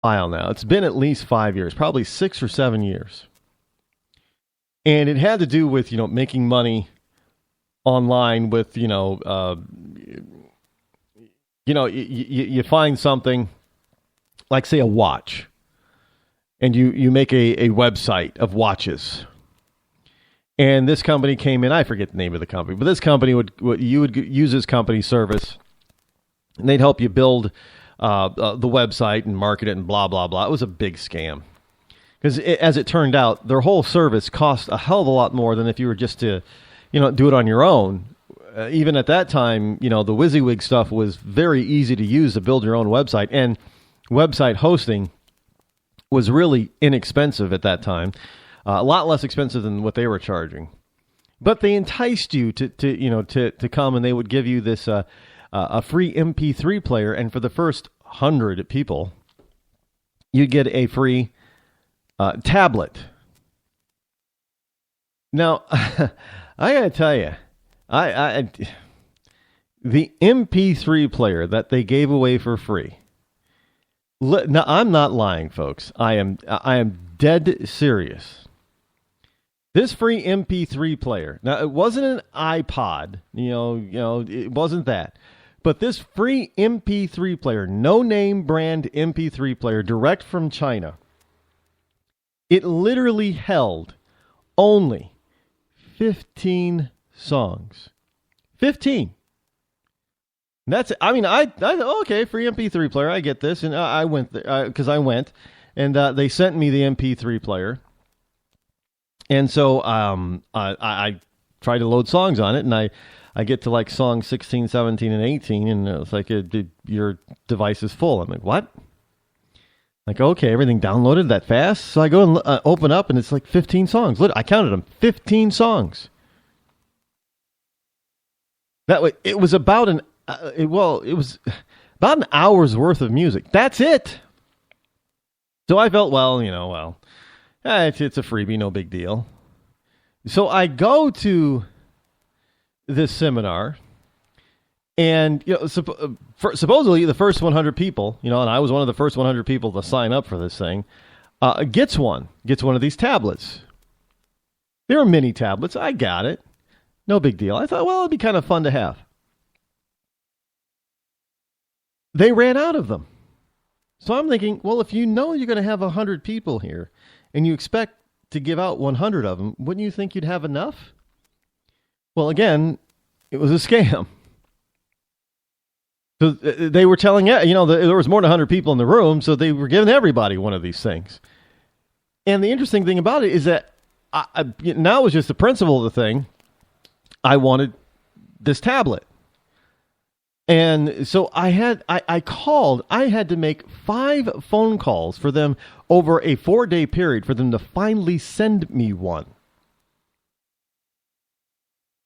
while now. It's been at least 5 years, probably 6 or 7 years. And it had to do with, making money online with, you find something like, say, a watch, and you make a website of watches. And this company came in, I forget the name of the company, but this company would use this company service, and they'd help you build the website and market it and blah, blah, blah. It was a big scam. Because as it turned out, their whole service cost a hell of a lot more than if you were just to, do it on your own. Even at that time, the WYSIWYG stuff was very easy to use to build your own website. And website hosting was really inexpensive at that time. A lot less expensive than what they were charging. But they enticed you to come, and they would give you this a free MP3 player. And for the first 100 people, you'd get a free tablet. Now, I gotta tell you, the MP3 player that they gave away for free. Now, I'm not lying, folks. I am dead serious. This free MP3 player. Now, it wasn't an iPod. It wasn't that. But this free MP3 player, no name brand MP3 player, direct from China. It literally held only 15 songs. 15. And that's it. I mean, okay, free MP3 player. I get this. And I went there because I went, and they sent me the MP3 player. And so I tried to load songs on it, and I get to like song 16, 17, and 18, and it's like, your device is full. I'm like, what? Like, okay, everything downloaded that fast? So I go and open up, and it's like 15 songs. I counted them, 15 songs. That way, it was about it was about an hour's worth of music. That's it. So I felt, it's a freebie, no big deal. So I go to this seminar, and supposedly the first 100 people, and I was one of the first 100 people to sign up for this thing, gets one of these tablets. They were mini tablets. I got it. No big deal. I thought, it'd be kind of fun to have. They ran out of them. So I'm thinking, if you're going to have 100 people here, and you expect to give out 100 of them, wouldn't you think you'd have enough? Well, again, it was a scam. So they were telling, there was more than 100 people in the room, so they were giving everybody one of these things. And the interesting thing about it is that now it was just the principle of the thing. I wanted this tablet. And so I had to make 5 phone calls for them over a 4-day period for them to finally send me one.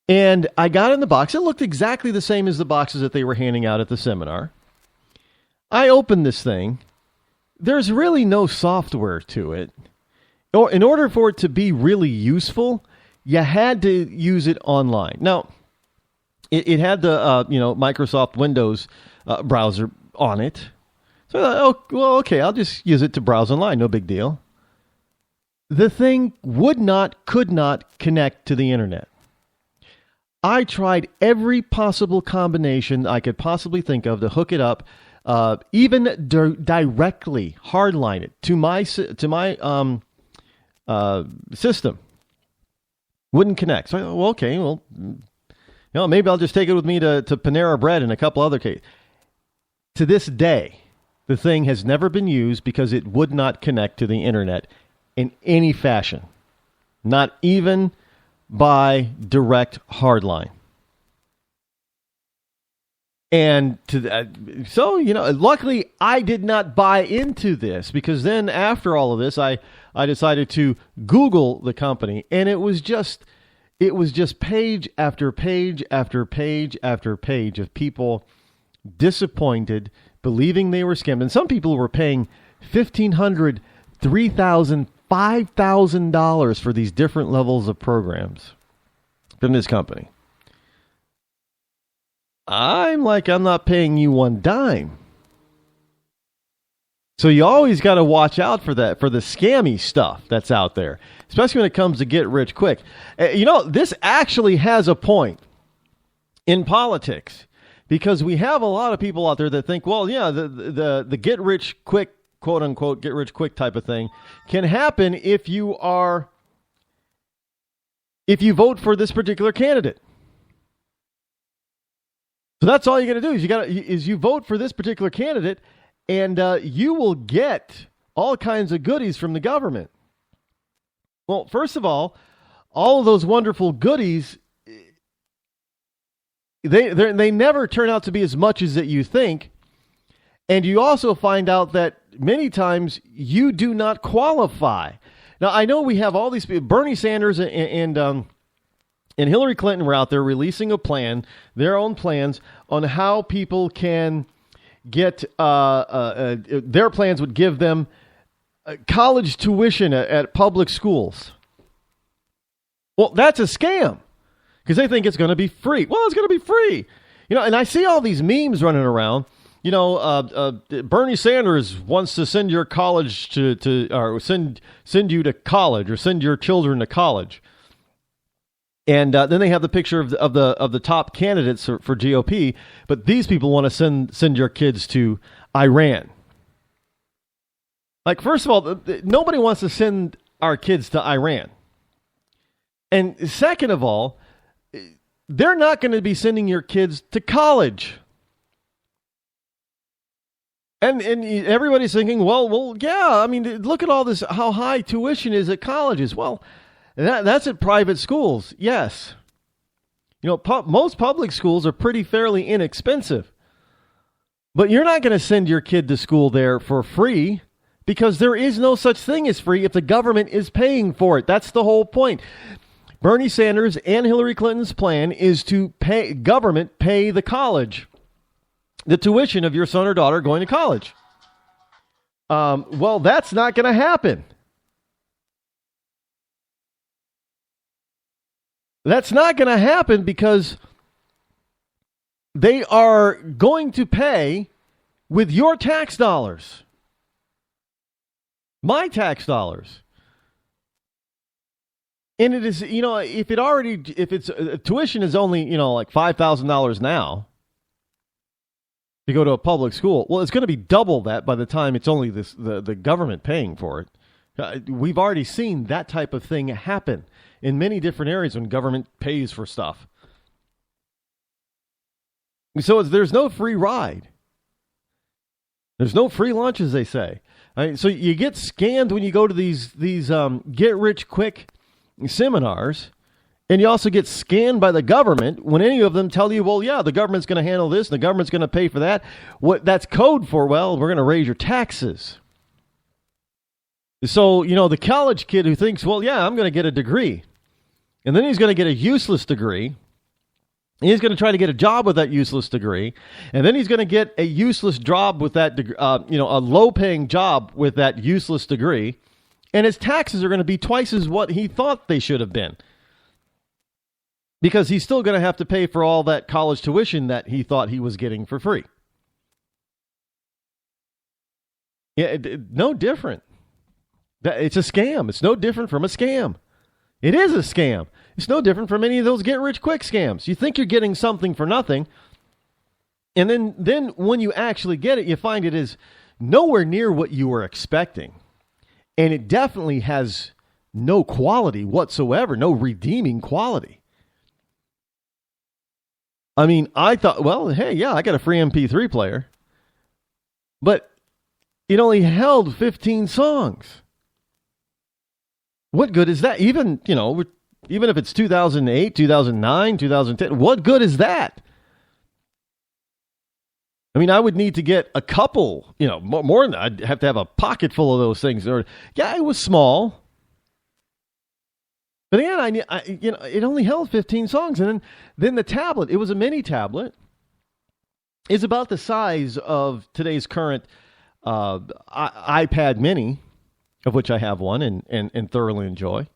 And I got it in the box. It looked exactly the same as the boxes that they were handing out at the seminar. I opened this thing. There's really no software to it. Or in order for it to be really useful, you had to use it online. Now, it had the Microsoft Windows browser on it. So I thought, okay, I'll just use it to browse online. No big deal. The thing could not connect to the internet. I tried every possible combination I could possibly think of to hook it up, even directly hardline it to my system. Wouldn't connect. So I maybe I'll just take it with me to Panera Bread and a couple other cases. To this day, the thing has never been used because it would not connect to the internet in any fashion, not even by direct hardline. And luckily I did not buy into this, because then after all of this, I decided to Google the company, and it was just page after page after page after page of people disappointed, believing they were scammed. And some people were paying $1,500, $3,000, $5,000 for these different levels of programs from this company. I'm not paying you one dime. So you always got to watch out for that, for the scammy stuff that's out there, especially when it comes to get rich quick. This actually has a point in politics, because we have a lot of people out there that think, well, yeah, the get rich quick, quote unquote, get rich quick type of thing can happen if you vote for this particular candidate. So that's all you got to do is you vote for this particular candidate, and you will get all kinds of goodies from the government. Well, first of all of those wonderful goodies, they never turn out to be as much as that you think. And you also find out that many times you do not qualify. Now, I know we have all these people, Bernie Sanders and Hillary Clinton were out there releasing their own plans on how people can get, their plans would give them college tuition at public schools. Well, that's a scam, because they think it's going to be free. Well, it's going to be free. And I see all these memes running around. Bernie Sanders wants to send your college or send you to college, or send your children to college. And then they have the picture of the top candidates for GOP, but these people want to send your kids to Iran. Like, first of all, nobody wants to send our kids to Iran. And second of all, they're not going to be sending your kids to college. And everybody's thinking, well, yeah, I mean, look at all this, how high tuition is at colleges. Well, that's at private schools, yes. Most public schools are fairly inexpensive. But you're not going to send your kid to school there for free, because there is no such thing as free if the government is paying for it. That's the whole point. Bernie Sanders and Hillary Clinton's plan is to government pay the tuition of your son or daughter going to college. Well, that's not going to happen. That's not going to happen, because they are going to pay with your tax dollars. My tax dollars. And it is, if it's tuition is only, like $5,000 now to go to a public school, well, it's going to be double that by the time it's only the government paying for it. We've already seen that type of thing happen in many different areas when government pays for stuff. So there's no free ride. There's no free lunch, as they say. So you get scammed when you go to these get rich quick seminars, and you also get scanned by the government when any of them tell you, well, yeah, the government's going to handle this, and the government's going to pay for that. What that's code for? Well, we're going to raise your taxes. So, the college kid who thinks, well, yeah, I'm going to get a degree, and then he's going to get a useless degree, and he's going to try to get a job with that useless degree, and then he's going to get a useless job with that, a low-paying job with that useless degree, and his taxes are going to be twice as what he thought they should have been, because he's still going to have to pay for all that college tuition that he thought he was getting for free. Yeah, no different. It's a scam. It's no different from a scam. It is a scam. It's no different from any of those get-rich-quick scams. You think you're getting something for nothing, and then when you actually get it, you find it is nowhere near what you were expecting. And it definitely has no quality whatsoever, no redeeming quality. I mean, I thought, well, hey, yeah, I got a free MP3 player, but it only held 15 songs. What good is that? Even if it's 2008, 2009, 2010, what good is that? I mean, I would need to get a couple, more than that. I'd have to have a pocket full of those things. Yeah, it was small. But again, it only held 15 songs. And then the tablet, it was a mini tablet, is about the size of today's current iPad mini, of which I have one and thoroughly enjoy.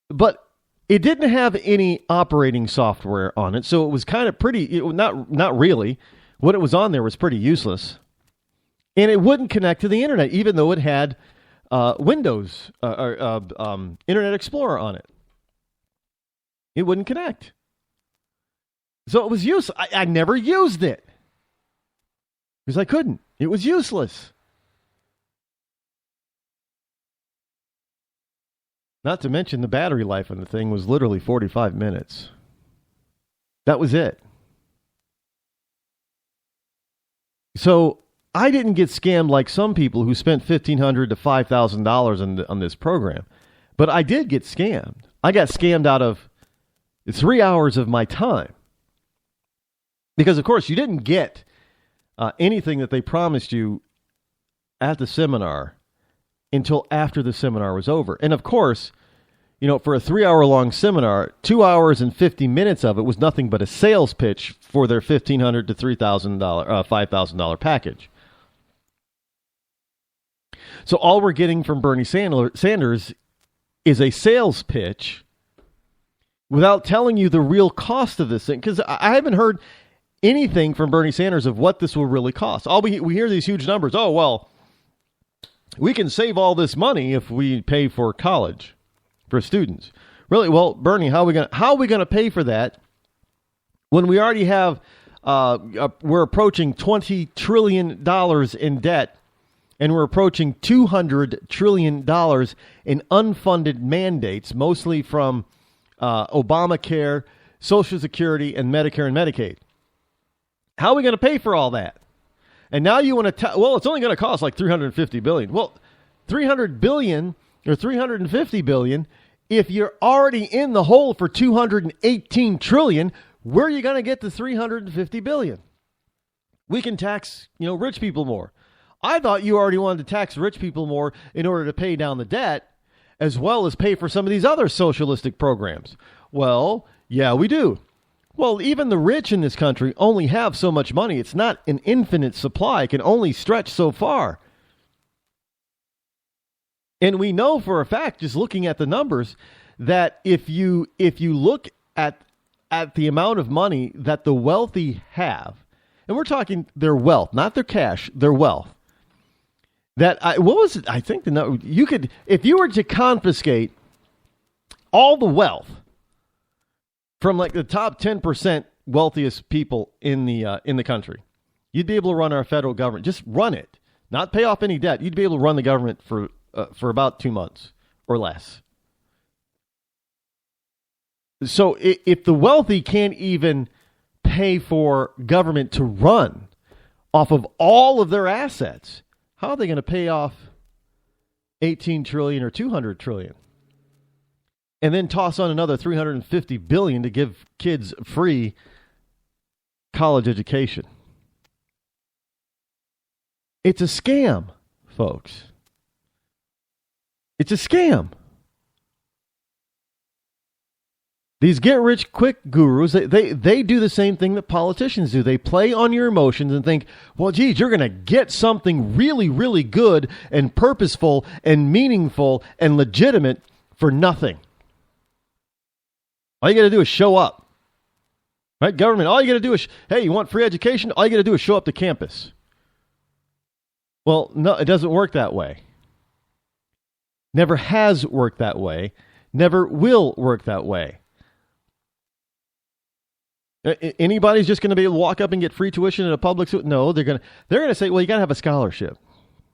But it didn't have any operating software on it, so it was kind of pretty, not really. What it was on there was pretty useless. And it wouldn't connect to the internet, even though it had Windows Internet Explorer on it. It wouldn't connect. So it was useless. I never used it because I couldn't. It was useless. Not to mention the battery life on the thing was literally 45 minutes. That was it. So I didn't get scammed like some people who spent $1,500 to $5,000 on this program. But I did get scammed. I got scammed out of 3 hours of my time. Because, of course, you didn't get anything that they promised you at the seminar until after the seminar was over. And, of course, for a 3-hour-long seminar, 2 hours and 50 minutes of it was nothing but a sales pitch for their $1,500 to $5,000 package. So all we're getting from Bernie Sanders is a sales pitch without telling you the real cost of this thing. Because I haven't heard anything from Bernie Sanders of what this will really cost. We hear these huge numbers. Oh, well, we can save all this money if we pay for college for students. Really? Well, Bernie, how are we going to pay for that when we already have we're approaching $20 trillion in debt, and we're approaching $200 trillion in unfunded mandates, mostly from Obamacare, Social Security, and Medicare and Medicaid. How are we going to pay for all that? And now you want to well, it's only going to cost like $350 billion. Well, $300 billion or $350 billion, if you're already in the hole for $218 trillion, where are you going to get the $350 billion? We can tax, rich people more. I thought you already wanted to tax rich people more in order to pay down the debt, as well as pay for some of these other socialistic programs. Well, yeah, we do. Well, even the rich in this country only have so much money. It's not an infinite supply. It can only stretch so far. And we know for a fact, just looking at the numbers, that if you look at the amount of money that the wealthy have, and we're talking their wealth, not their cash, their wealth. What was it? I think the number, you could, if you were to confiscate all the wealth from like the top 10% wealthiest people in the country, you'd be able to run our federal government. Just run it, not pay off any debt. You'd be able to run the government for about 2 months or less. So if the wealthy can't even pay for government to run off of all of their assets, how are they going to pay off $18 trillion or $200 trillion? And then toss on another $350 billion to give kids free college education. It's a scam, folks. It's a scam. These get-rich-quick gurus, they do the same thing that politicians do. They play on your emotions and think, well, geez, you're going to get something really, really good and purposeful and meaningful and legitimate for nothing. All you got to do is show up. Right? Government, all you got to do is, hey, you want free education? All you got to do is show up to campus. Well, no, it doesn't work that way. Never has worked that way. Never will work that way. Anybody's just going to be able to walk up and get free tuition at a public school? No, they're going to say, well, you got to have a scholarship.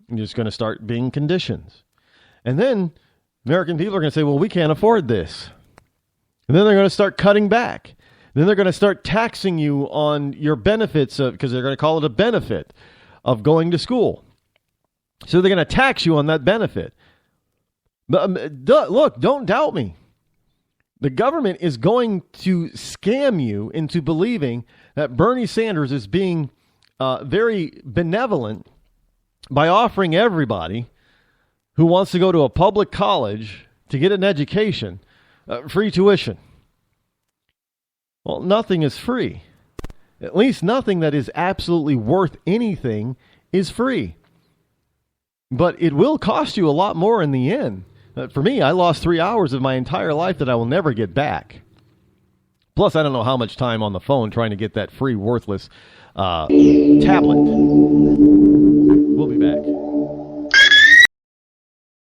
And there's going to start being conditions. And then American people are going to say, well, we can't afford this. And then they're going to start cutting back. Then they're going to start taxing you on your benefits because they're going to call it a benefit of going to school. So they're going to tax you on that benefit. But look, don't doubt me. The government is going to scam you into believing that Bernie Sanders is being very benevolent by offering everybody who wants to go to a public college to get an education free tuition. Well, nothing is free. At least nothing that is absolutely worth anything is free. But it will cost you a lot more in the end. For me, I lost 3 hours of my entire life that I will never get back. Plus, I don't know how much time on the phone trying to get that free, worthless tablet.